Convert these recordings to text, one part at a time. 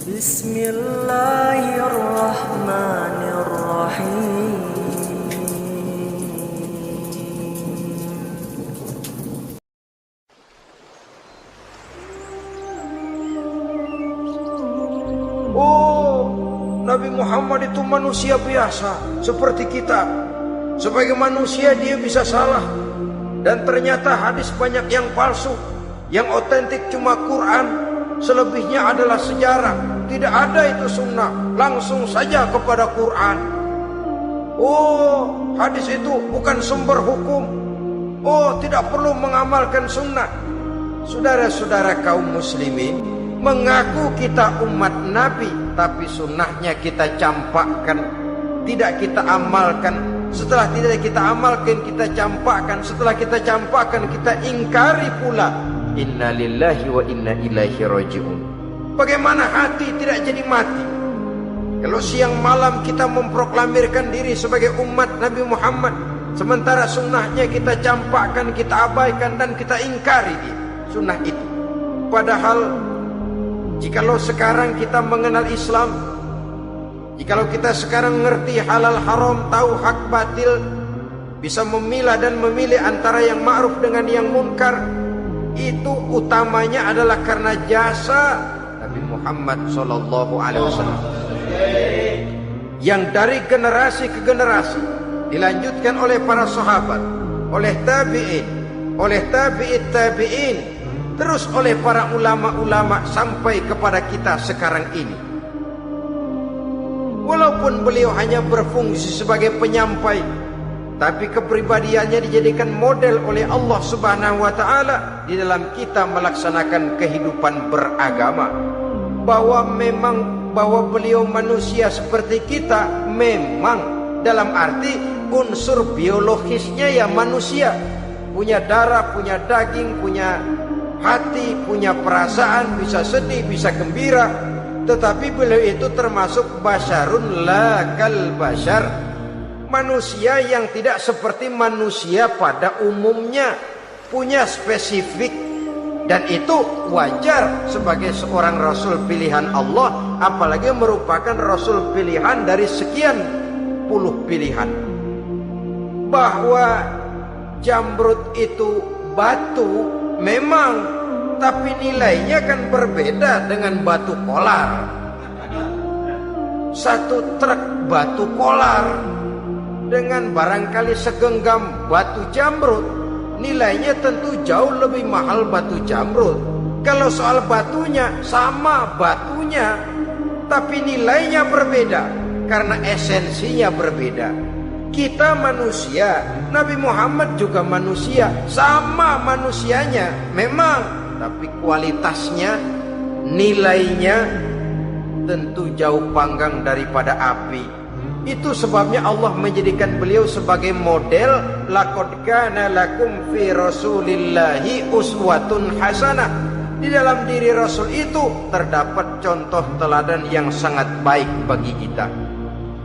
Bismillahirrahmanirrahim. Oh, Nabi Muhammad itu manusia biasa seperti kita. Sebagai manusia dia bisa salah. Dan ternyata hadis banyak yang palsu. Yang otentik cuma Quran. Selebihnya adalah sejarah. Tidak ada itu sunnah. Langsung saja kepada Quran. Oh, hadis itu bukan sumber hukum. Oh, tidak perlu mengamalkan sunnah. Saudara-saudara kaum muslimin, mengaku kita umat Nabi, tapi sunnahnya kita campakkan, tidak kita amalkan. Setelah tidak kita amalkan, kita campakkan. Setelah kita campakkan, kita ingkari pula. Inna lillahi wa inna ilaihi raji'un. Bagaimana hati tidak jadi mati? Kalau siang malam kita memproklamirkan diri sebagai umat Nabi Muhammad, sementara sunnahnya kita campakkan, kita abaikan, dan kita ingkari sunnah itu. Padahal jikalau sekarang kita mengenal Islam, jikalau kita sekarang mengerti halal haram, tahu hak batil, bisa memilah dan memilih antara yang ma'ruf dengan yang munkar, itu utamanya adalah karena jasa Nabi Muhammad SAW, yang dari generasi ke generasi dilanjutkan oleh para sahabat, oleh tabi'in, oleh tabi'it tabi'in, terus oleh para ulama-ulama sampai kepada kita sekarang ini. Walaupun beliau hanya berfungsi sebagai penyampai, tapi kepribadiannya dijadikan model oleh Allah Subhanahu wa taala di dalam kita melaksanakan kehidupan beragama. Bahwa beliau manusia seperti kita, memang dalam arti unsur biologisnya ya manusia, punya darah, punya daging, punya hati, punya perasaan, bisa sedih, bisa gembira. Tetapi beliau itu termasuk basyarun la kal basyar, manusia yang tidak seperti manusia pada umumnya, punya spesifik. Dan itu wajar sebagai seorang rasul pilihan Allah, apalagi merupakan rasul pilihan dari sekian puluh pilihan. Bahwa jamrud itu batu memang, tapi nilainya kan berbeda dengan batu kolar. Satu truk batu kolar dengan barangkali segenggam batu jamrud, nilainya tentu jauh lebih mahal batu jamrud. Kalau soal batunya, sama batunya, tapi nilainya berbeda karena esensinya berbeda. Kita manusia, Nabi Muhammad juga manusia, sama manusianya memang, tapi kualitasnya, nilainya tentu jauh panggang daripada api. Itu sebabnya Allah menjadikan beliau sebagai model. Laqad kana lakum fi rasulillahi uswatun hasanah. Di dalam diri Rasul itu terdapat contoh teladan yang sangat baik bagi kita.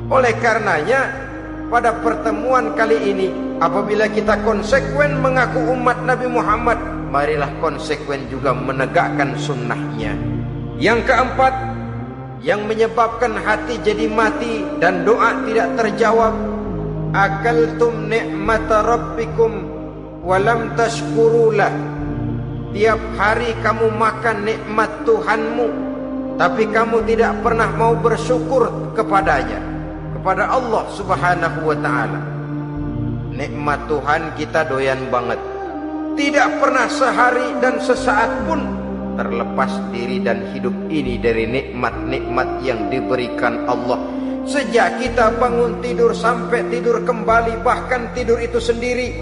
Oleh karenanya, pada pertemuan kali ini, apabila kita konsekuen mengaku umat Nabi Muhammad, marilah konsekuen juga menegakkan sunnahnya. Yang keempat, yang menyebabkan hati jadi mati dan doa tidak terjawab, akaltum ni'mata rabbikum walam tashkurulah. Tiap hari kamu makan nikmat Tuhanmu, tapi kamu tidak pernah mau bersyukur kepadanya, kepada Allah Subhanahu wa ta'ala. Nikmat Tuhan kita doyan banget, tidak pernah sehari dan sesaat pun terlepas diri dan hidup ini dari nikmat-nikmat yang diberikan Allah. Sejak kita bangun tidur sampai tidur kembali, bahkan tidur itu sendiri,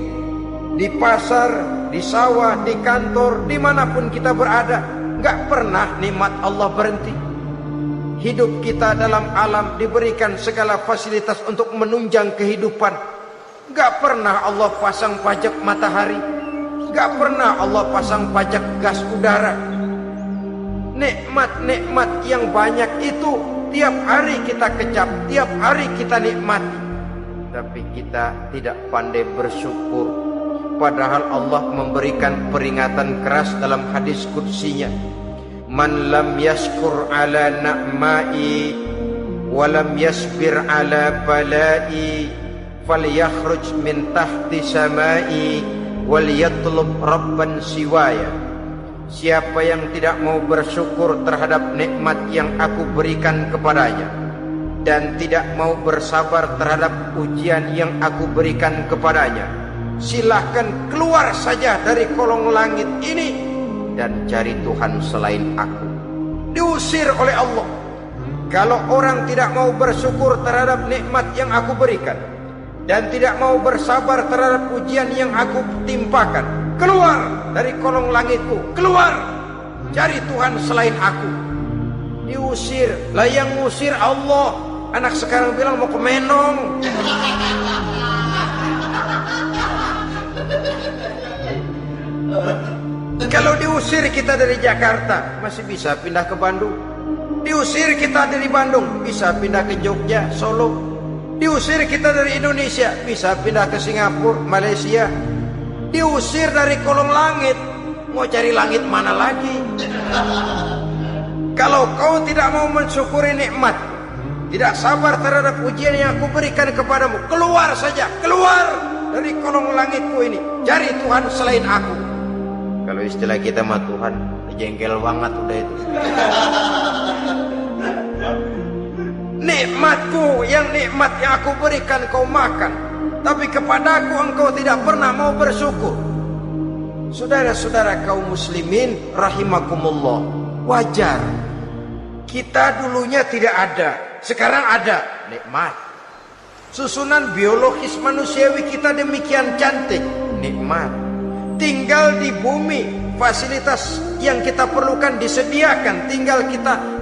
di pasar, di sawah, di kantor, dimanapun kita berada, gak pernah nikmat Allah berhenti. Hidup kita dalam alam diberikan segala fasilitas untuk menunjang kehidupan. Gak pernah Allah pasang pajak matahari, gak pernah Allah pasang pajak gas udara. Nikmat-nikmat yang banyak itu tiap hari kita kecap, tiap hari kita nikmati, tapi kita tidak pandai bersyukur. Padahal Allah memberikan peringatan keras dalam hadis qudsinya, Man lam yashkur ala na'mai wa lam yasbir ala balai falyakhruj min tahti samai wal yatlub rabban siwaya. Siapa yang tidak mau bersyukur terhadap nikmat yang aku berikan kepadanya dan tidak mau bersabar terhadap ujian yang aku berikan kepadanya, silahkan keluar saja dari kolong langit ini dan cari Tuhan selain aku. Diusir oleh Allah. Kalau orang tidak mau bersyukur terhadap nikmat yang aku berikan dan tidak mau bersabar terhadap ujian yang aku timpakan, keluar dari kolong langitku, keluar, cari Tuhan selain aku. Diusir. Lah yang ngusir Allah. Anak sekarang bilang mau ke Menong. Kalau diusir kita dari Jakarta, masih bisa pindah ke Bandung. Diusir kita dari Bandung, bisa pindah ke Jogja, Solo. Diusir kita dari Indonesia, bisa pindah ke Singapura, Malaysia. Diusir dari kolong langit, mau cari langit mana lagi? Kalau kau tidak mau mensyukuri nikmat, tidak sabar terhadap ujian yang aku berikan kepadamu, keluar saja, keluar dari kolong langitku ini, cari Tuhan selain aku. Kalau istilah kita mah Tuhan, jengkel banget udah itu. Nikmatku, nikmat yang aku berikan kau makan, tapi kepadaku engkau tidak pernah mau bersyukur. Saudara-saudara kaum muslimin rahimakumullah, wajar. Kita dulunya tidak ada, sekarang ada nikmat. Susunan biologis manusiawi kita demikian cantik, nikmat. Tinggal di bumi, fasilitas yang kita perlukan disediakan, tinggal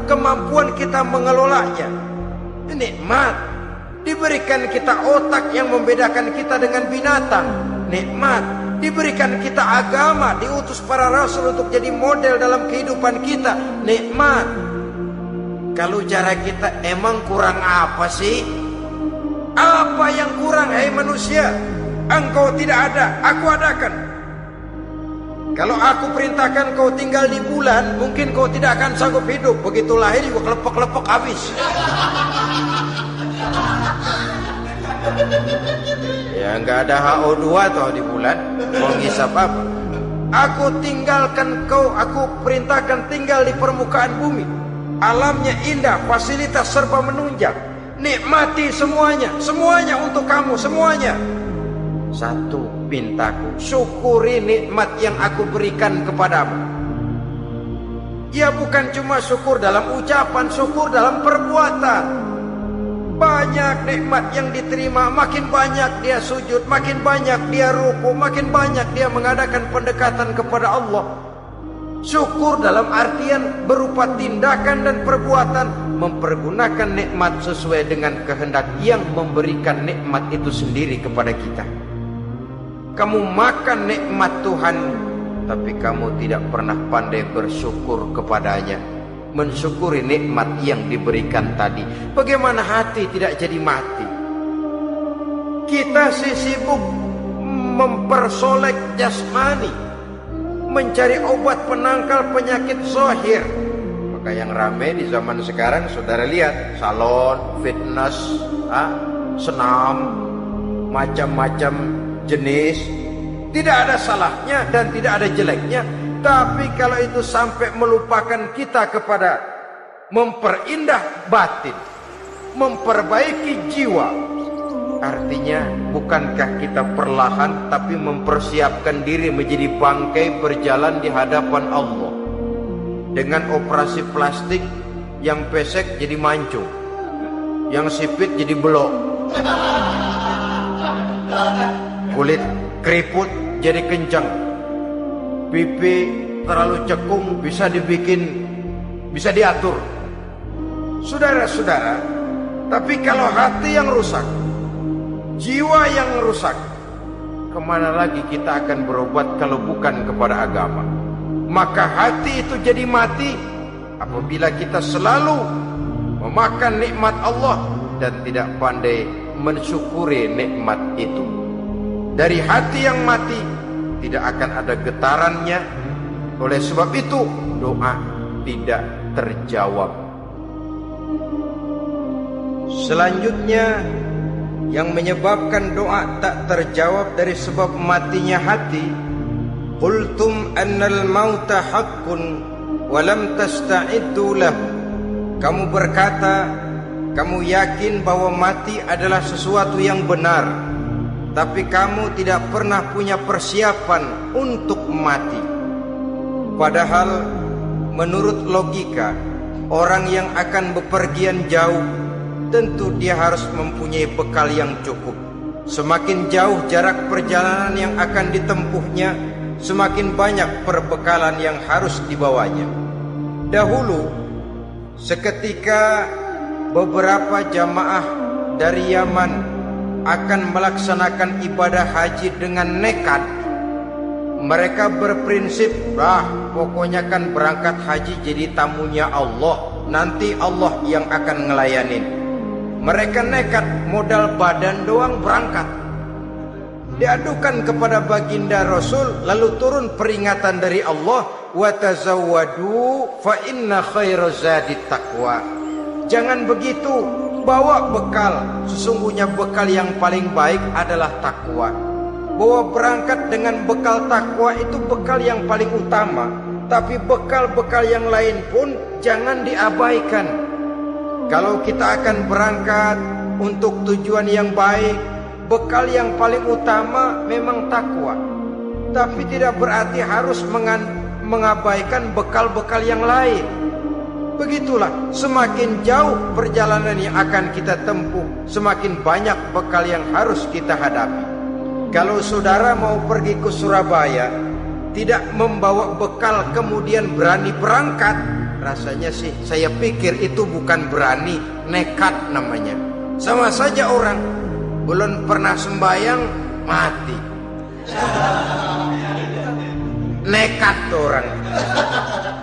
kemampuan kita mengelolanya. Nikmat. Diberikan kita otak yang membedakan kita dengan binatang, nikmat. Diberikan kita agama, diutus para rasul untuk jadi model dalam kehidupan kita, nikmat. Kalau cara kita emang kurang apa sih? Apa yang kurang, hai manusia? Engkau tidak ada, aku adakan. Kalau aku perintahkan kau tinggal di bulan, mungkin kau tidak akan sanggup hidup. Begitu lahir juga kelepek-kelepek habis. Ya nggak ada HO2 toh di bulan, mau ngisap apa? Aku tinggalkan kau, aku perintahkan tinggal di permukaan bumi. Alamnya indah, fasilitas serba menunjang. Nikmati semuanya, semuanya untuk kamu, semuanya. Satu pintaku, syukuri nikmat yang aku berikan kepadamu. Ya bukan cuma syukur dalam ucapan, syukur dalam perbuatan. Banyak nikmat yang diterima, makin banyak dia sujud, makin banyak dia ruku, makin banyak dia mengadakan pendekatan kepada Allah. Syukur dalam artian berupa tindakan dan perbuatan, mempergunakan nikmat sesuai dengan kehendak yang memberikan nikmat itu sendiri kepada kita. Kamu makan nikmat Tuhan, tapi kamu tidak pernah pandai bersyukur kepadanya, mensyukuri nikmat yang diberikan tadi. Bagaimana hati tidak jadi mati? Kita sibuk mempersolek jasmani, mencari obat penangkal penyakit zahir. Maka yang rame di zaman sekarang, saudara lihat, salon, fitness, senam, macam-macam jenis. Tidak ada salahnya dan tidak ada jeleknya. Tapi kalau itu sampai melupakan kita kepada memperindah batin, memperbaiki jiwa, artinya bukankah kita perlahan tapi mempersiapkan diri menjadi bangkai berjalan di hadapan Allah dengan operasi plastik, yang pesek jadi mancung, yang sipit jadi belok, kulit keriput jadi kencang, pipi terlalu cekung bisa diatur. Saudara-saudara, tapi kalau hati yang rusak, jiwa yang rusak, kemana lagi kita akan berobat kalau bukan kepada agama? Maka hati itu jadi mati apabila kita selalu memakan nikmat Allah dan tidak pandai mensyukuri nikmat itu. Dari hati yang mati tidak akan ada getarannya. Oleh sebab itu doa tidak terjawab. Selanjutnya, yang menyebabkan doa tak terjawab dari sebab matinya hati, qultum annal mauta haqqun wa lam tasta'iddu lahu. Kamu berkata, kamu yakin bahwa mati adalah sesuatu yang benar, tapi kamu tidak pernah punya persiapan untuk mati. Padahal menurut logika, orang yang akan bepergian jauh tentu dia harus mempunyai bekal yang cukup. Semakin jauh jarak perjalanan yang akan ditempuhnya, semakin banyak perbekalan yang harus dibawanya. Dahulu, seketika beberapa jamaah dari Yaman akan melaksanakan ibadah haji dengan nekat, mereka berprinsip, pokoknya kan berangkat haji jadi tamunya Allah, nanti Allah yang akan ngelayanin. Mereka nekat, modal badan doang berangkat. Diadukan kepada baginda Rasul, lalu turun peringatan dari Allah, wa tazawwadu fa inna khairaz zadi taqwa. Jangan begitu, bawa bekal. Sesungguhnya bekal yang paling baik adalah takwa. Bahwa berangkat dengan bekal takwa itu bekal yang paling utama. Tapi bekal-bekal yang lain pun jangan diabaikan. Kalau kita akan berangkat untuk tujuan yang baik, bekal yang paling utama memang takwa. Tapi tidak berarti harus mengabaikan bekal-bekal yang lain. Begitulah, semakin jauh perjalanan yang akan kita tempuh, semakin banyak bekal yang harus kita hadapi. Kalau saudara mau pergi ke Surabaya, tidak membawa bekal kemudian berani berangkat, rasanya sih saya pikir itu bukan berani, nekat namanya. Sama saja orang belum pernah sembahyang mati, nekat orang.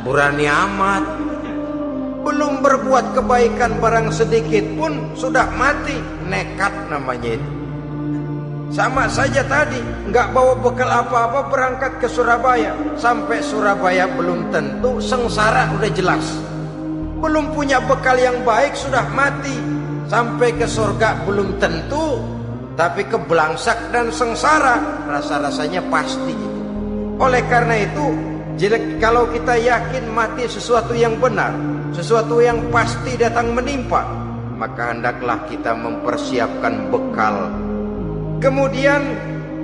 Berani amat, belum berbuat kebaikan barang sedikit pun sudah mati, nekat namanya itu. Sama saja tadi, nggak bawa bekal apa-apa berangkat ke Surabaya. Sampai Surabaya belum tentu, sengsara udah jelas. Belum punya bekal yang baik sudah mati. Sampai ke surga belum tentu, tapi kebelangsak dan sengsara rasa-rasanya pasti. Oleh karena itu, kalau kita yakin mati sesuatu yang benar, sesuatu yang pasti datang menimpa, maka hendaklah kita mempersiapkan bekal. Kemudian,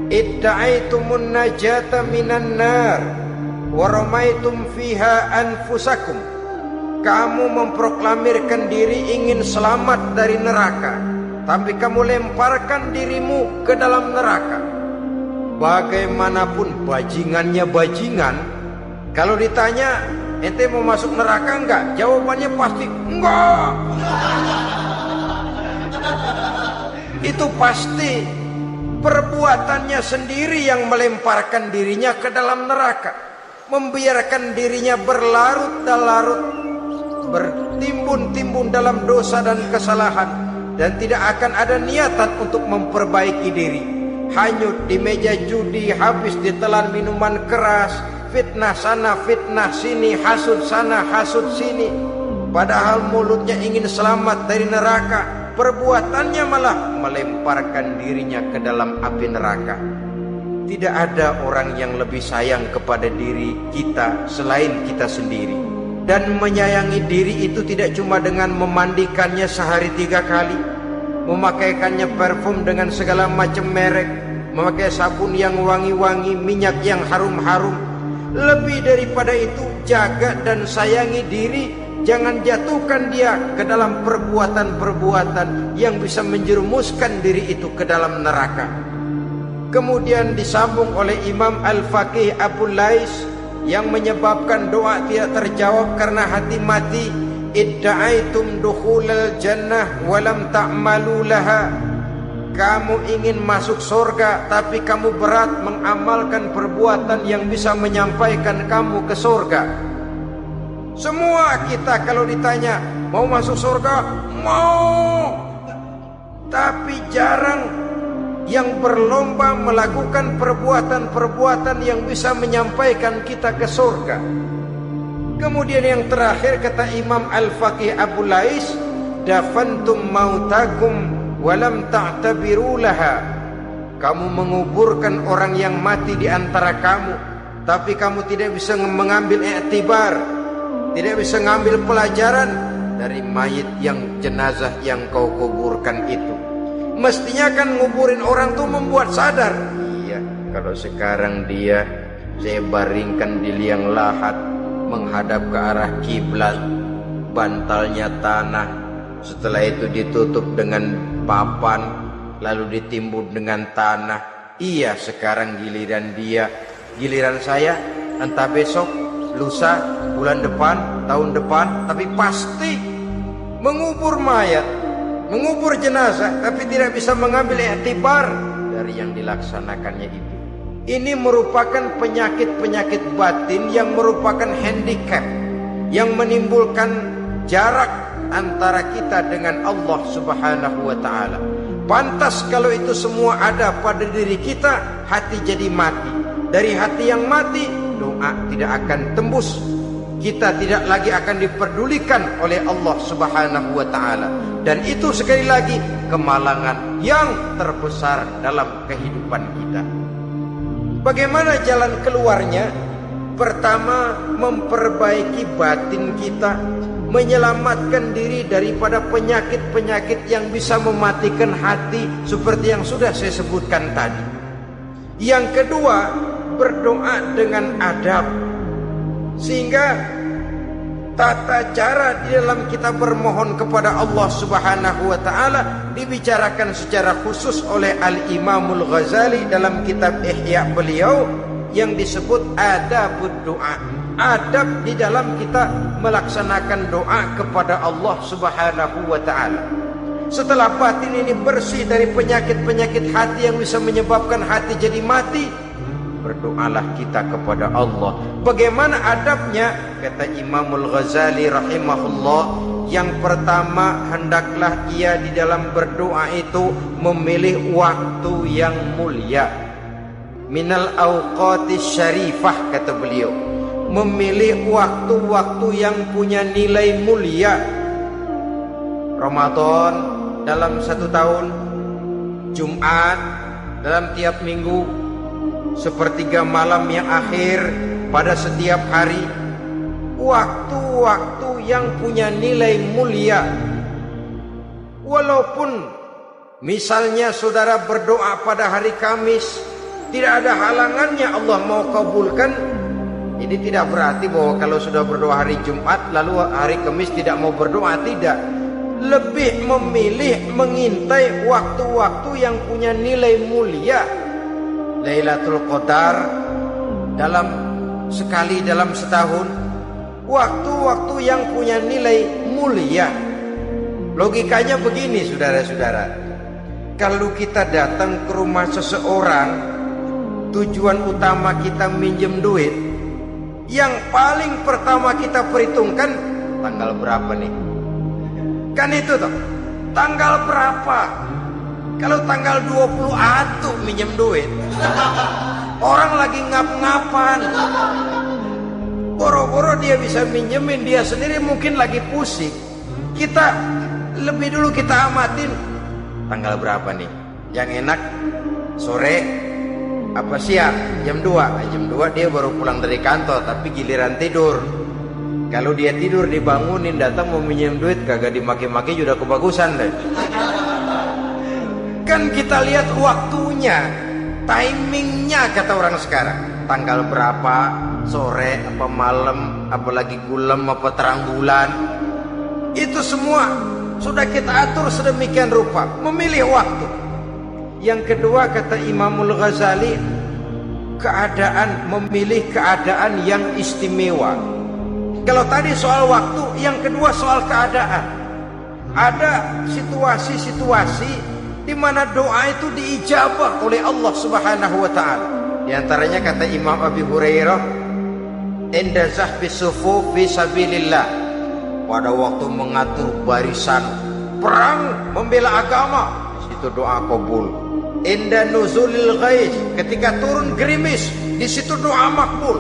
idda'aitumun najata minan nar wa ramaitum fiha anfusakum. Kamu memproklamirkan diri ingin selamat dari neraka, tapi kamu lemparkan dirimu ke dalam neraka. Bagaimanapun bajingannya bajingan, kalau ditanya, ente mau masuk neraka enggak? Jawabannya pasti enggak. Itu pasti perbuatannya sendiri yang melemparkan dirinya ke dalam neraka, membiarkan dirinya berlarut-larut, bertimbun-timbun dalam dosa dan kesalahan, dan tidak akan ada niatan untuk memperbaiki diri. Hanyut di meja judi, habis ditelan minuman keras, fitnah sana fitnah sini, hasud sana hasud sini. Padahal mulutnya ingin selamat dari neraka, perbuatannya malah melemparkan dirinya ke dalam api neraka. Tidak ada orang yang lebih sayang kepada diri kita selain kita sendiri. Dan menyayangi diri itu tidak cuma dengan memandikannya sehari 3 kali, memakaikannya parfum dengan segala macam merek, memakai sabun yang wangi-wangi, minyak yang harum-harum. Lebih daripada itu, jaga dan sayangi diri. Jangan jatuhkan dia ke dalam perbuatan-perbuatan yang bisa menjerumuskan diri itu ke dalam neraka. Kemudian disambung oleh Imam Al-Faqih Abu Lais yang menyebabkan doa tidak terjawab karena hati mati. Idda'aitum dukhulal jannah walam ta'malu laha. Kamu ingin masuk surga, tapi kamu berat mengamalkan perbuatan yang bisa menyampaikan kamu ke surga. Semua kita kalau ditanya mau masuk surga, mau. Tapi jarang yang berlomba melakukan perbuatan-perbuatan yang bisa menyampaikan kita ke surga. Kemudian yang terakhir kata Imam Al-Faqih Abu Lais, dafantum mautakum walam ta'tabiru laha. Kamu menguburkan orang yang mati di antara kamu, tapi kamu tidak bisa mengambil iktibar, tidak bisa mengambil pelajaran dari mayit yang jenazah yang kau kuburkan itu. Mestinya kan nguburin orang tuh membuat sadar. Iya, kalau sekarang dia saya baringkan di liang lahat menghadap ke arah kiblat, bantalnya tanah, setelah itu ditutup dengan papan, lalu ditimbun dengan tanah. Iya, sekarang giliran dia, giliran saya, entah besok, lusa, bulan depan, tahun depan, tapi pasti mengubur mayat, mengubur jenazah, tapi tidak bisa mengambil iktibar dari yang dilaksanakannya itu. Ini merupakan penyakit-penyakit batin yang merupakan handicap, yang menimbulkan jarak antara kita dengan Allah Subhanahu wa ta'ala. Pantas kalau itu semua ada pada diri kita, hati jadi mati. Dari hati yang mati, doa tidak akan tembus. Kita tidak lagi akan diperdulikan oleh Allah Subhanahu wa ta'ala. Dan itu sekali lagi kemalangan yang terbesar dalam kehidupan kita. Bagaimana jalan keluarnya? Pertama, memperbaiki batin kita, menyelamatkan diri daripada penyakit-penyakit yang bisa mematikan hati seperti yang sudah saya sebutkan tadi. Yang kedua, berdoa dengan adab, sehingga tata cara di dalam kita bermohon kepada Allah Subhanahu wa ta'ala dibicarakan secara khusus oleh Al-Imamul Ghazali dalam kitab Ihya beliau yang disebut adabud doa. Adab di dalam kita melaksanakan doa kepada Allah Subhanahu wa ta'ala. Setelah batin ini bersih dari penyakit-penyakit hati yang bisa menyebabkan hati jadi mati, berdoalah kita kepada Allah. Bagaimana adabnya? Kata Imamul Ghazali rahimahullah, yang pertama, hendaklah ia di dalam berdoa itu memilih waktu yang mulia. Minal awqatis syarifah, kata beliau. Memilih waktu-waktu yang punya nilai mulia. Ramadan dalam 1 tahun, Jumat dalam tiap minggu, sepertiga malam yang akhir pada setiap hari. Waktu-waktu yang punya nilai mulia. Walaupun misalnya saudara berdoa pada hari Kamis, tidak ada halangannya Allah mau kabulkan. Ini tidak berarti bahwa kalau sudah berdoa hari Jumat lalu hari Kamis tidak mau berdoa, tidak. Lebih memilih mengintai waktu-waktu yang punya nilai mulia. Lailatul Qadar sekali dalam setahun, waktu-waktu yang punya nilai mulia. Logikanya begini, saudara-saudara, kalau kita datang ke rumah seseorang, tujuan utama kita minjem duit, yang paling pertama kita perhitungkan tanggal berapa nih, kan itu toh, tanggal berapa. Kalau tanggal 21 minjem duit, orang lagi ngap-ngapan, boro-boro dia bisa minjemin, dia sendiri mungkin lagi pusing. Kita lebih dulu kita amatin tanggal berapa nih, yang enak sore apa siang, jam 2. Jam 2 dia baru pulang dari kantor, tapi giliran tidur. Kalau dia tidur dibangunin datang mau minjem duit, kagak dimaki-maki sudah kebagusan deh. Kan kita lihat waktunya, timingnya, kata orang sekarang. Tanggal berapa, sore apa malam, apalagi gulem apa terang bulan. Itu semua sudah kita atur sedemikian rupa, memilih waktu. Yang kedua, kata Imamul Ghazali, memilih keadaan yang istimewa. Kalau tadi soal waktu, yang kedua soal keadaan. Ada situasi-situasi di mana doa itu diijabah oleh Allah Subhanahu wa ta'ala. Di antaranya kata Imam Abi Hurairah, inda zahbi sufuf fi sabilillah, pada waktu mengatur barisan perang membela agama, di situ doa kabul. Inda nuzulil ghaiz, ketika turun gerimis, di situ doa makbul.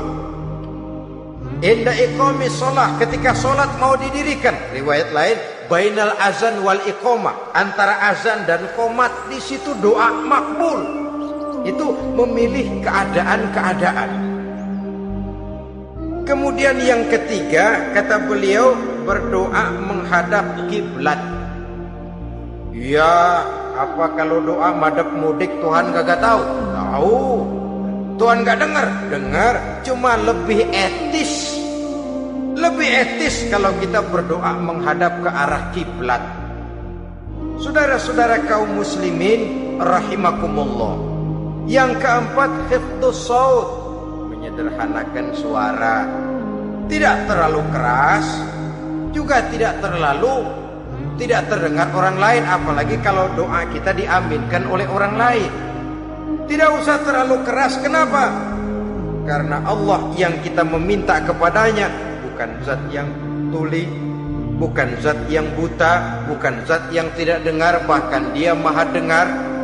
inda iqamis shalah, ketika salat mau didirikan. Riwayat lain, bainal azan wal iqamah, antara azan dan qomat, di situ doa makbul. Itu memilih keadaan-keadaan. Kemudian yang ketiga, kata beliau, berdoa menghadap kiblat. Ya, apa kalau doa madhab mudik Tuhan kagak tahu? Tahu. Tuhan gak dengar? Dengar. Cuma lebih etis. Lebih etis kalau kita berdoa menghadap ke arah kiblat. Saudara-saudara kaum muslimin rahimakumullah. Yang keempat, hifdzus shaut, menyederhanakan suara. Tidak terlalu keras, juga tidak terdengar orang lain, apalagi kalau doa kita diaminkan oleh orang lain. Tidak usah terlalu keras. Kenapa? Karena Allah yang kita meminta kepadanya bukan zat yang tuli, bukan zat yang buta, bukan zat yang tidak dengar, bahkan Dia Maha dengar.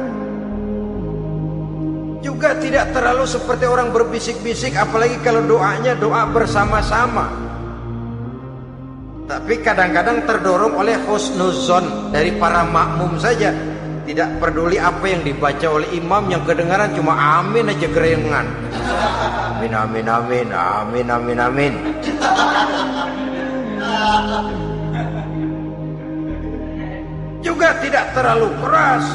Juga tidak terlalu seperti orang berbisik-bisik, apalagi kalau doanya doa bersama-sama. Tapi kadang-kadang terdorong oleh husnuzon dari para makmum saja. Tidak peduli apa yang dibaca oleh imam, yang kedengaran cuma amin aja gerengan. Amin amin amin amin amin amin. Juga tidak terlalu keras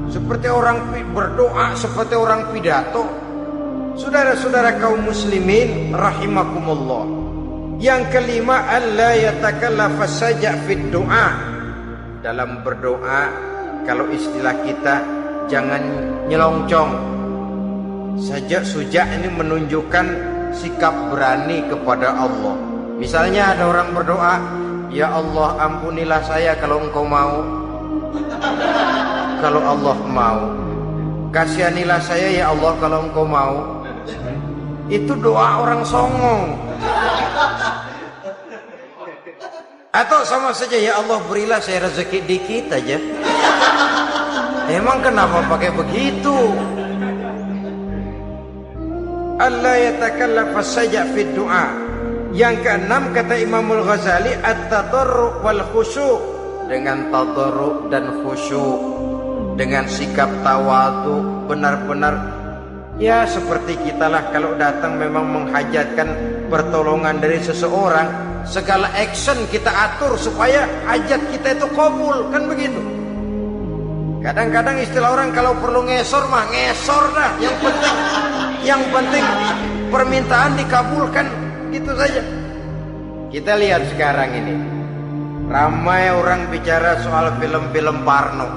seperti orang berdoa, seperti orang pidato. Saudara-saudara kaum muslimin rahimakumullah. Yang kelima, alla yatakallafa saja' fid du'a. Dalam berdoa, kalau istilah kita, jangan nyelongcong. Sajak sujak ini menunjukkan sikap berani kepada Allah. Misalnya ada orang berdoa, ya Allah ampunilah saya kalau engkau mau. Kalau Allah mau. Kasihanilah saya ya Allah kalau engkau mau. Itu doa orang songong. Atau sama saja, ya Allah berilah saya rezeki dikit aja. Emang kenapa pakai begitu? Allah yatakallafa saja fid du'a. Yang keenam, kata Imamul Ghazali, at-tadarru' wal khusyu'. Dengan tadarru' dan khusyuk, dengan sikap tawadhu, benar-benar ya seperti kita lah kalau datang memang menghajatkan pertolongan dari seseorang, segala action kita atur supaya hajat kita itu kabul, kan begitu. Kadang-kadang istilah orang kalau perlu ngesor mah ngesor dah, yang penting permintaan dikabulkan, gitu saja. Kita lihat sekarang ini ramai orang bicara soal film-film Parno.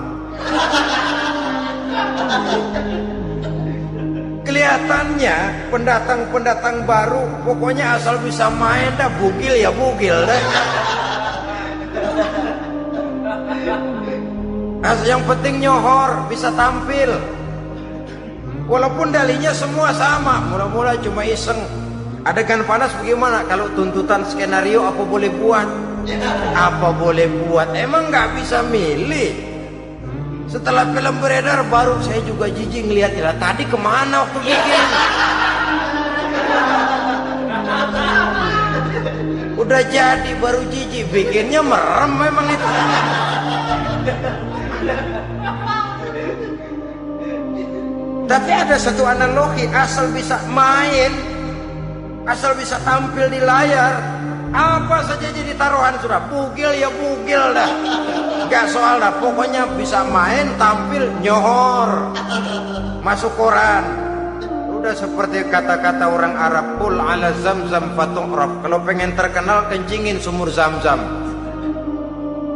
Kelihatannya pendatang-pendatang baru, pokoknya asal bisa main dah, bugil ya bugil dah. Yang penting nyohor, bisa tampil. Walaupun dalinya semua sama, mula-mula cuma iseng. Adegan panas bagaimana? Kalau tuntutan skenario apa boleh buat? Apa boleh buat? Emang nggak bisa milih. Setelah film beredar baru saya juga jijik ngeliatnya. Tadi kemana waktu bikin? Udah jadi baru jijik, bikinnya merem memang itu. Tapi ada satu analogi, asal bisa main, asal bisa tampil di layar, apa saja jadi taruhan sudah. Bugil ya bugil dah, gak soal dah, pokoknya bisa main, tampil, nyohor, masuk koran. Udah seperti kata-kata orang Arab, qul ala zamzam fatu'raf. Kalau pengen terkenal kencingin sumur Zamzam.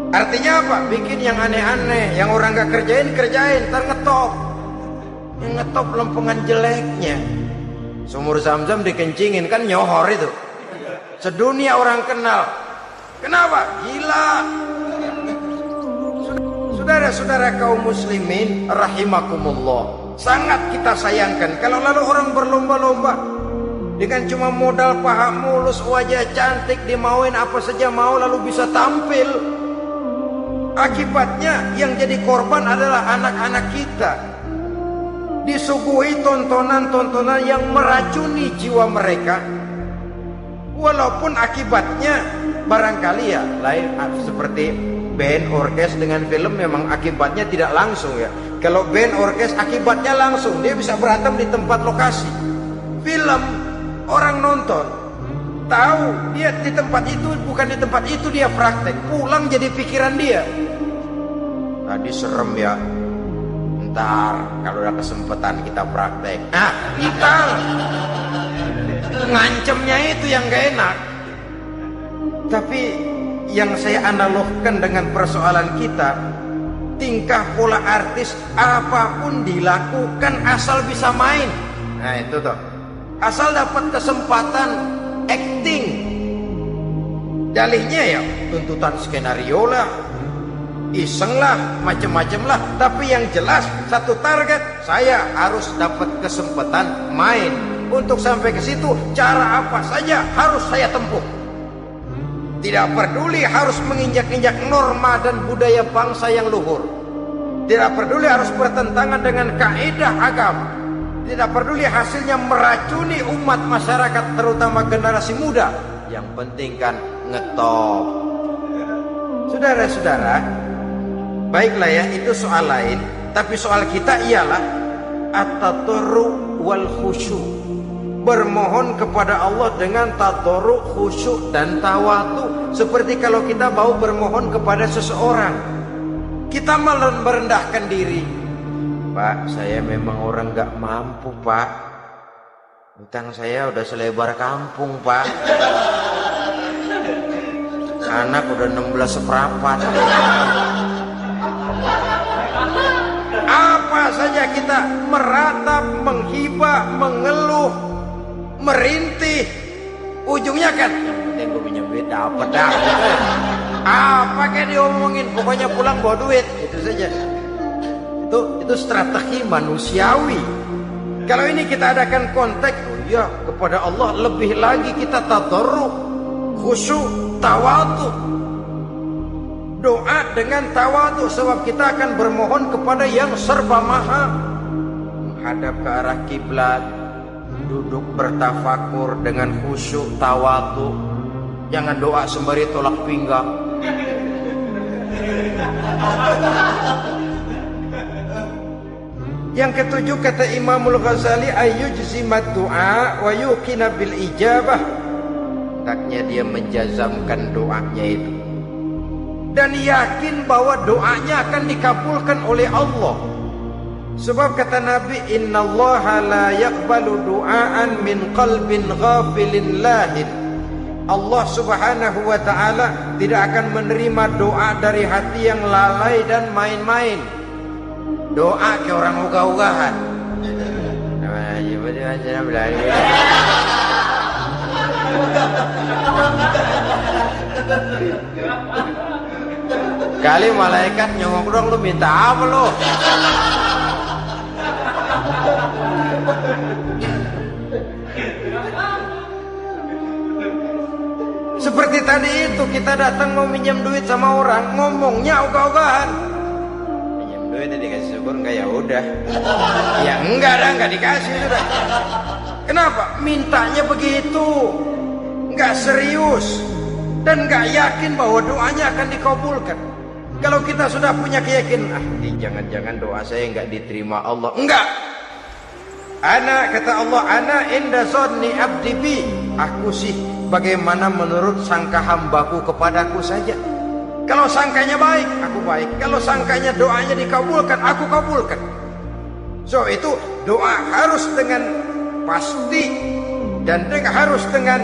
Artinya apa? Bikin yang aneh-aneh, yang orang gak kerjain, ntar ngetop. Yang ngetop lempengan jeleknya. Sumur Zamzam dikencingin, kan nyohor itu. Sedunia orang kenal. Kenapa? Gila. Saudara-saudara kaum muslimin rahimakumullah, sangat kita sayangkan kalau lalu orang berlomba-lomba dengan cuma modal paha mulus, wajah cantik, dimauin apa saja mau, lalu bisa tampil. Akibatnya yang jadi korban adalah anak-anak kita, disuguhi tontonan-tontonan yang meracuni jiwa mereka. Walaupun akibatnya barangkali ya lain, seperti band orkes dengan film memang akibatnya tidak langsung ya. Kalau band orkes akibatnya langsung, dia bisa berantem di tempat lokasi. Film orang nonton tahu dia di tempat itu, bukan di tempat itu dia praktek, pulang jadi pikiran dia. Tadi serem ya, ntar kalau ada kesempatan kita praktek. Nah, kita ngancemnya itu yang gak enak. Tapi yang saya analogkan dengan persoalan kita, tingkah pola artis apapun dilakukan asal bisa main. Nah itu tuh, asal dapat kesempatan acting. Dalihnya ya tuntutan skenario lah, iseng lah, macem-macem lah. Tapi yang jelas satu target, saya harus dapat kesempatan main. Untuk sampai ke situ, cara apa saja harus saya tempuh. Tidak peduli harus menginjak-injak norma dan budaya bangsa yang luhur. Tidak peduli harus bertentangan dengan kaidah agama. Tidak peduli hasilnya meracuni umat masyarakat, terutama generasi muda. Yang penting kan ngetop. Saudara-saudara, baiklah ya, itu soal lain. Tapi soal kita ialah at-tadarru wal khusyu'. Bermohon kepada Allah dengan tadarru, khusyuk dan tawadu. Seperti kalau kita mau bermohon kepada seseorang, kita merendahkan diri. Pak, saya memang orang gak mampu, Pak. Utang saya udah selebar kampung, Pak. Anak udah 16 seperempat. Apa saja kita meratap, menghibah, mengeluh, merintih, ujungnya kan yang penting gue punya duit dapat dah. Apa kayak diomongin, pokoknya pulang bawa duit, itu saja. Itu strategi manusiawi. Kalau ini kita adakan konteks, oh ya, kepada Allah lebih lagi kita tadarru, khusyuk, tawadu. Doa dengan tawadu, sebab kita akan bermohon kepada yang serba maha. Menghadap ke arah kiblat, duduk bertafakur dengan khusyuk, tawadu. Jangan doa sembari tolak pinggang. Yang ketujuh, kata Imamul Ghazali, ayyujzimat du'a wa yuqina bil ijabah. Taknya dia menjazamkan doanya itu dan yakin bahwa doanya akan dikabulkan oleh Allah. Sebab kata Nabi, innallaha la yaqbalu du'aan min qalbin ghafilin lahin. Allah subhanahu wa ta'ala tidak akan menerima doa dari hati yang lalai dan main-main. Doa ke orang ugah-ugahan. Kali malaikat nyongok dong, lu minta apa lu? Seperti tadi itu, kita datang mau minjem duit sama orang, ngomongnya ogah-ogahan. Minjem duit tadi dikasih syukur enggak, ya udah. Ya enggak dah, enggak dikasih sudah. Kenapa? Mintanya begitu, enggak serius dan enggak yakin bahwa doanya akan dikabulkan. Kalau kita sudah punya keyakinan, jangan-jangan doa saya enggak diterima Allah. Enggak. Ana, kata Allah, ana inda zonni abdi bi. Aku sih bagaimana menurut sangka hambaku kepadaku saja. Kalau sangkanya baik, aku baik. Kalau sangkanya doanya dikabulkan, aku kabulkan. So itu doa harus dengan pasti dan harus dengan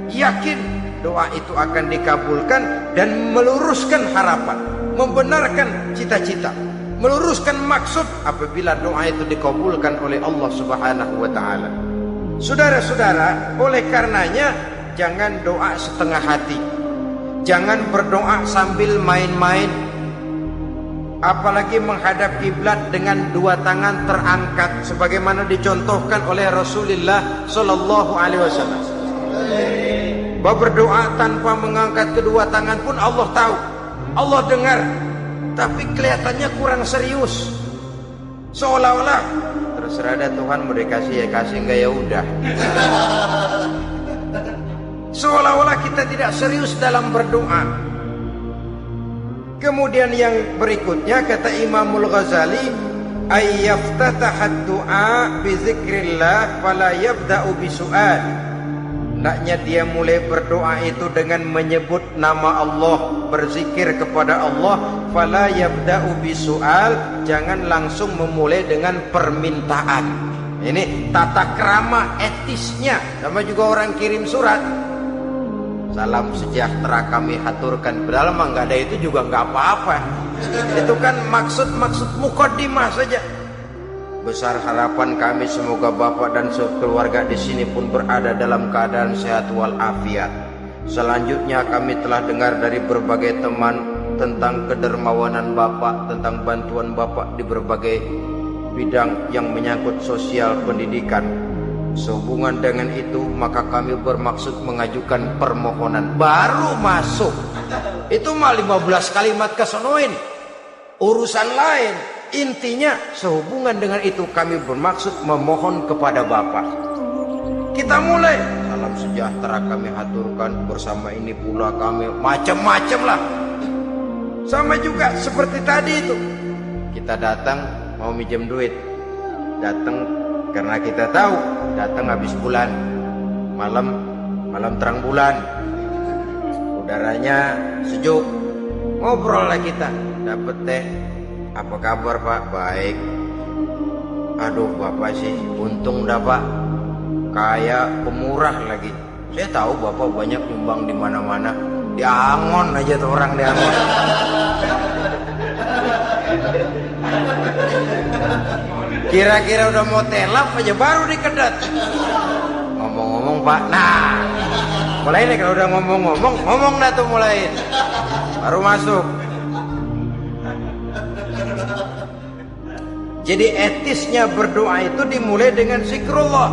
yakin doa itu akan dikabulkan dan meluruskan harapan, membenarkan cita-cita, meluruskan maksud apabila doa itu dikabulkan oleh Allah Subhanahu wa taala. Saudara-saudara, oleh karenanya jangan doa setengah hati. Jangan berdoa sambil main-main. Apalagi menghadap kiblat dengan dua tangan terangkat sebagaimana dicontohkan oleh Rasulullah sallallahu alaihi wasallam. Bahwa berdoa tanpa mengangkat kedua tangan pun Allah tahu, Allah dengar, tapi kelihatannya kurang serius. Seolah-olah terserah ada Tuhan, mau dikasih ya kasih, enggak ya udah. Seolah-olah kita tidak serius dalam berdoa. Kemudian yang berikutnya kata Imamul Ghazali, ayyaftatahad du'a bi zikrillah fala yabda'u bi su'al. Hendaknya dia mulai berdoa itu dengan menyebut nama Allah, berzikir kepada Allah. Fala yabda'u bi su'al, jangan langsung memulai dengan permintaan. Ini tata krama etisnya. Sama juga orang kirim surat, salam sejahtera kami haturkan, padahal mah nggak ada itu juga nggak apa-apa. Itu kan maksud mukaddimah saja. Besar harapan kami semoga Bapak dan sekeluarga di sini pun berada dalam keadaan sehat walafiat. Selanjutnya kami telah dengar dari berbagai teman tentang kedermawanan Bapak, tentang bantuan Bapak di berbagai bidang yang menyangkut sosial pendidikan. Sehubungan dengan itu maka kami bermaksud mengajukan permohonan. Baru masuk itu mah 15 kalimat kesonoin, urusan lain. Intinya sehubungan dengan itu kami bermaksud memohon kepada Bapak. Kita mulai, salam sejahtera kami haturkan, bersama ini pula kami, macam-macam lah. Sama juga seperti tadi itu, kita datang mau minjem duit, datang karena kita tahu datang habis bulan, malam terang bulan, udaranya sejuk, ngobrol lah kita, dapet teh. Apa kabar Pak? Baik. Aduh Bapak sih untung dah Pak, kaya pemurah lagi. Saya tahu Bapak banyak nyumbang di mana-mana. Di Angon aja tuh orang di Angon. Kira-kira udah mau telap aja baru dikedat. Ngomong-ngomong Pak, nah mulai nih kalau udah ngomong dah tuh mulai. Baru masuk. Jadi etisnya berdoa itu dimulai dengan zikrullah.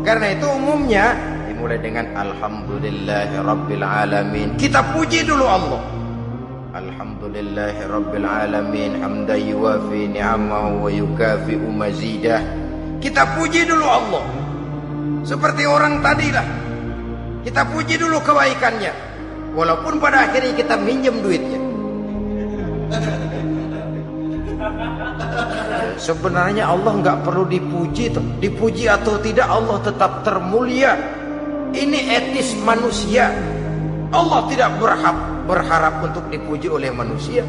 Karena itu umumnya dimulai dengan alhamdulillahirabbil alamin. Kita puji dulu Allah. Alhamdulillahirabbil alamin hamdan yuwafi ni'amahu wa yukafi'u mazidah. Kita puji dulu Allah. Seperti orang tadilah. Kita puji dulu kebaikannya. Walaupun pada akhirnya kita minjem duitnya. Sebenarnya Allah nggak perlu dipuji, dipuji atau tidak Allah tetap termulia. Ini etis manusia. Allah tidak berharap untuk dipuji oleh manusia.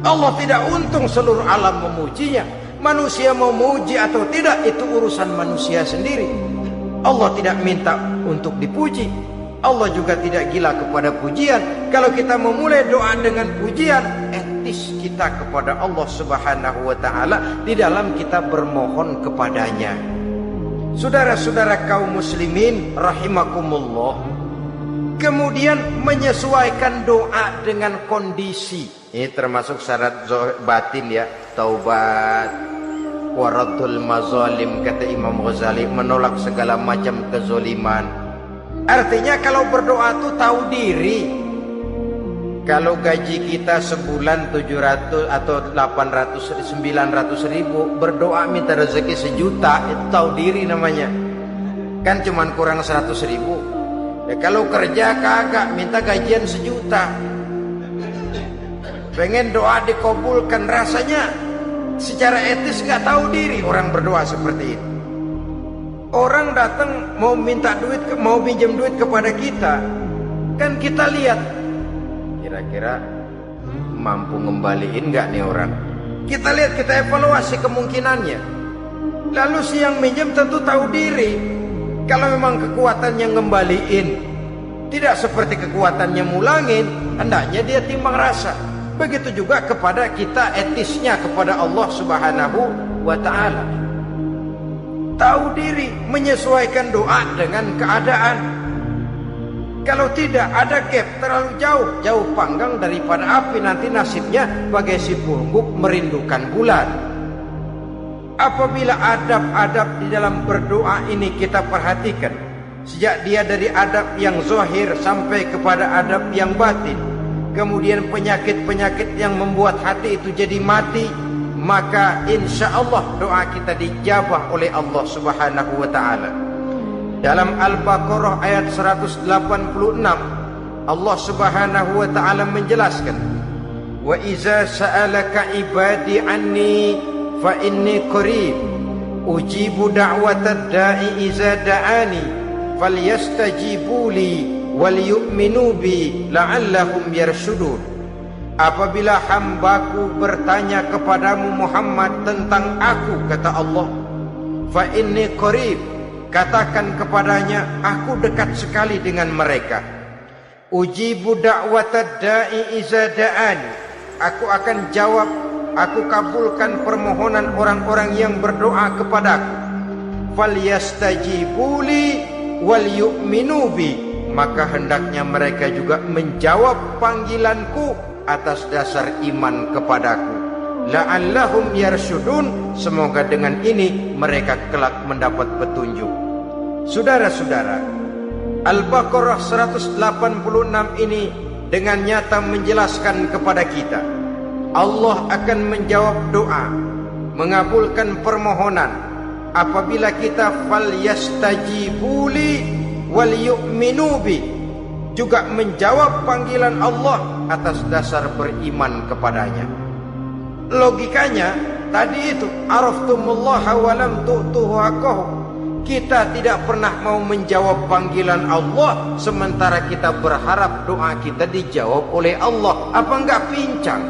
Allah tidak untung seluruh alam memujinya. Manusia mau memuji atau tidak itu urusan manusia sendiri. Allah tidak minta untuk dipuji. Allah juga tidak gila kepada pujian. Kalau kita memulai doa dengan pujian, etis kita kepada Allah Subhanahu wa taala di dalam kita bermohon kepadanya. Saudara-saudara kaum muslimin rahimakumullah, kemudian menyesuaikan doa dengan kondisi. Ini termasuk syarat batin ya, taubat, waraddul mazalim, kata Imam Ghazali, menolak segala macam kezoliman. Artinya kalau berdoa tuh tahu diri. Kalau gaji kita sebulan 700 atau 800 900 ribu, berdoa minta rezeki 1 juta, itu tahu diri namanya. Kan cuman kurang 100 ribu. Ya, kalau kerja kagak minta gajian 1 juta. Pengen doa dikabulkan, rasanya secara etis nggak tahu diri orang berdoa seperti itu. Orang datang mau minta duit, mau pinjam duit kepada kita, kan kita lihat kira-kira mampu ngembaliin nggak nih orang. Kita lihat, kita evaluasi kemungkinannya. Lalu si yang minjem tentu tahu diri. Kalau memang kekuatannya ngembaliin tidak seperti kekuatannya mulangin, hendaknya dia timbang rasa. Begitu juga kepada kita etisnya kepada Allah Subhanahu wa taala. Tahu diri, menyesuaikan doa dengan keadaan. Kalau tidak ada gap terlalu jauh panggang daripada api, nanti nasibnya bagai si pungguk merindukan bulan. Apabila adab-adab di dalam berdoa ini kita perhatikan, sejak dia dari adab yang zahir sampai kepada adab yang batin, kemudian penyakit-penyakit yang membuat hati itu jadi mati, maka insya Allah doa kita dijabah oleh Allah Subhanahu wa ta'ala. Dalam Al-Baqarah ayat 186 Allah Subhanahu wa taala menjelaskan, wa iza sa'alaka ibadi anni fa inni qarib ujibu da'watad da'i iza da'ani falyastajibu li wal yu'minu bi la'allahum yarshudun. Apabila hambaku bertanya kepadamu Muhammad tentang aku, kata Allah, fa inni qarib, katakan kepadanya, aku dekat sekali dengan mereka. Ujibu da'watad da'i iza da'ani, aku akan jawab, aku kabulkan permohonan orang-orang yang berdoa kepadaku. Falyastajibu li wal yu'minu bi, maka hendaknya mereka juga menjawab panggilanku atas dasar iman kepadaku. La'allahum yarshudun, semoga dengan ini mereka kelak mendapat petunjuk. Saudara-saudara, Al-Baqarah 186 ini dengan nyata menjelaskan kepada kita, Allah akan menjawab doa, mengabulkan permohonan apabila kita falyastajibu li wal yu'minu bi, juga menjawab panggilan Allah atas dasar beriman kepadanya. Logikanya tadi itu, araftumullaha wa lam tu'tuhu haqqahu. Kita tidak pernah mau menjawab panggilan Allah sementara kita berharap doa kita dijawab oleh Allah. Apa enggak pincang?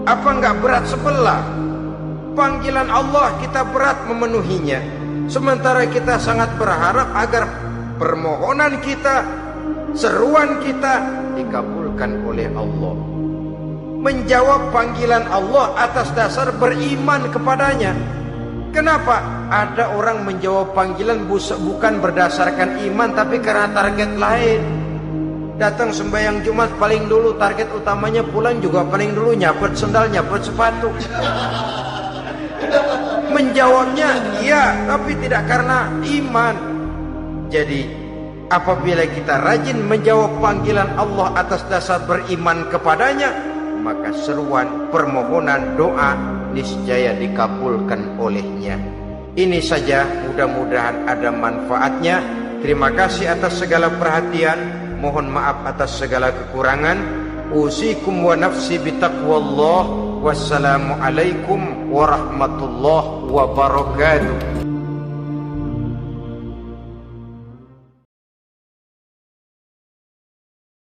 Apa enggak berat sebelah? Panggilan Allah kita berat memenuhinya, sementara kita sangat berharap agar permohonan kita, seruan kita dikabulkan oleh Allah. Menjawab panggilan Allah atas dasar beriman kepadanya. Kenapa? Ada orang menjawab panggilan bukan berdasarkan iman, tapi karena target lain. Datang sembahyang Jumat paling dulu, target utamanya pulang juga paling dulu nyabut sendal, nyabut sepatu. Menjawabnya iya, tapi tidak karena iman. Jadi apabila kita rajin menjawab panggilan Allah atas dasar beriman kepadanya, maka seruan, permohonan, doa niscaya dikabulkan olehnya. Ini saja, mudah-mudahan ada manfaatnya. Terima kasih atas segala perhatian, mohon maaf atas segala kekurangan. Usikum wa nafsi bitaqwallah. Wassalamualaikum warahmatullahi wabarakatuh.